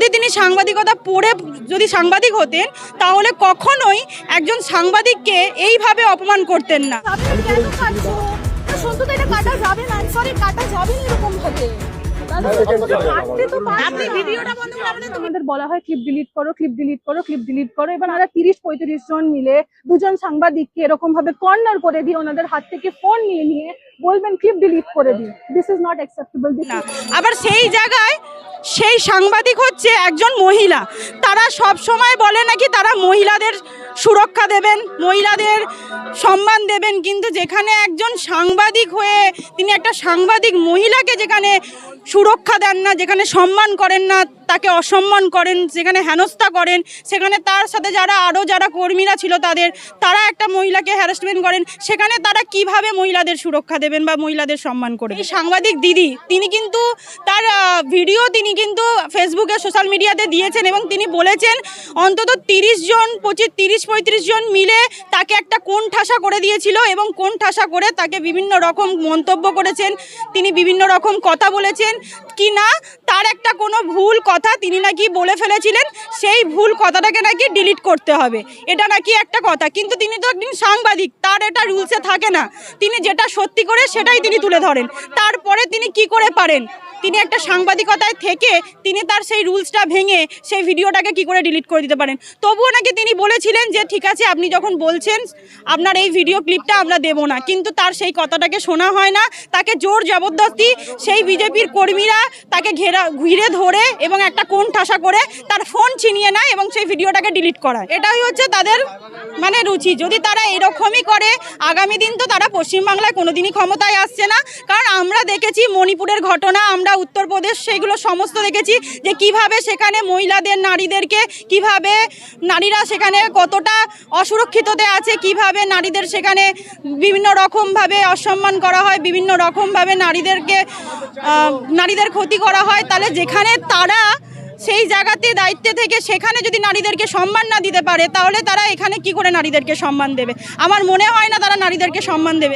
যদি তিনি সাংবাদিকতা পড়ে যদি সাংবাদিক হতেন তাহলে কখনোই একজন সাংবাদিককে এইভাবে অপমান করতেন না। আমাদের বলা হয় ক্লিপ ডিলিট করো, ক্লিপ ডিলিট করো, ক্লিপ ডিলিট করো। এবার ওরা 30-35 জন মিলে দুজন সাংবাদিককে এরকম ভাবে কর্নার করে দিয়ে ওনাদের হাত থেকে ফোন নিয়ে নিয়ে বলবেন ক্লিপ ডিলিট করে দিন। This is not acceptable. আবার সেই জায়গায় সেই সাংবাদিক হচ্ছে একজন মহিলা, তারা সব সময় বলে নাকি তারা মহিলাদের সুরক্ষা দেবেন, মহিলাদের সম্মান দেবেন, কিন্তু যেখানে একজন সাংবাদিক হয়ে তিনি একটা সাংবাদিক মহিলাকে যেখানে সুরক্ষা দেন না, যেখানে সম্মান করেন না, তাকে অসম্মান করেন, যেখানে হেনস্থা করেন, সেখানে তার সাথে যারা কর্মীরা ছিল তারা একটা মহিলাকে হ্যারাসমেন্ট করেন, সেখানে তারা কিভাবে মহিলাদের সুরক্ষা দেবেন বা মহিলাদের সম্মান করবেন? সাংবাদিক দিদি তিনি কিন্তু তার ভিডিও তিনি কিন্তু ফেসবুকে সোশ্যাল মিডিয়াতে দিয়েছেন এবং তিনি বলেছেন অন্তত 30-35 জন মিলে তাকে একটা কোণঠাসা করে দিয়েছিল এবং কোণঠাসা করে তাকে বিভিন্ন রকম মন্তব্য করেছেন, তিনি বিভিন্ন রকম কথা বলেছেন কি না, তার একটা কোনো ভুল কথা তিনি নাকি বলে ফেলেছিলেন, সেই ভুল কথাটাকে নাকি ডিলিট করতে হবে, এটা নাকি একটা কথা। কিন্তু তিনি তো একদিন সাংবাদিক, তার এটা রুলসে থাকে না, তিনি যেটা সত্যি করে সেটাই তিনি তুলে ধরেন। তারপরে তিনি কি করে পারেন, তিনি একটা সাংবাদিকতায় থেকে তিনি তার সেই রুলসটা ভেঙে সেই ভিডিওটাকে কি করে ডিলিট করে দিতে পারেন? তবুও নাকি তিনি বলেছিলেন যে ঠিক আছে আপনি যখন বলছেন আপনার এই ভিডিও ক্লিপটা আমরা দেব না, কিন্তু তার সেই কথাটাকে শোনা হয় না, তাকে জোর জবরদস্তি সেই বিজেপির কর্মীরা তাকে ঘিরে ধরে এবং একটা কোণঠাসা করে তার ফোন ছিনিয়ে নেয় এবং সেই ভিডিওটাকে ডিলিট করায়। এটাই হচ্ছে তাদের মানে রুচি। যদি তারা এরকমই করে আগামী দিন তো তারা পশ্চিমবাংলায় কোনোদিনই ক্ষমতায় আসছে না, কারণ আমরা দেখেছি মণিপুরের ঘটনা, আমরা উত্তরপ্রদেশ সেগুলো সমস্ত দেখেছি যে কিভাবে সেখানে মহিলাদের নারীদেরকে কিভাবে নারীরা সেখানে কতটা অসুরক্ষিততে আছে, কিভাবে নারীদের সেখানে বিভিন্ন রকমভাবে অসম্মান করা হয়, বিভিন্ন রকমভাবে নারীদের ক্ষতি করা হয়। তাহলে যেখানে তারা সেই জায়গাতে দায়িত্বে থেকে সেখানে যদি নারীদেরকে সম্মান না দিতে পারে তাহলে তারা এখানে কি করে নারীদেরকে সম্মান দেবে? আমার মনে হয় না তারা নারীদেরকে সম্মান দেবে।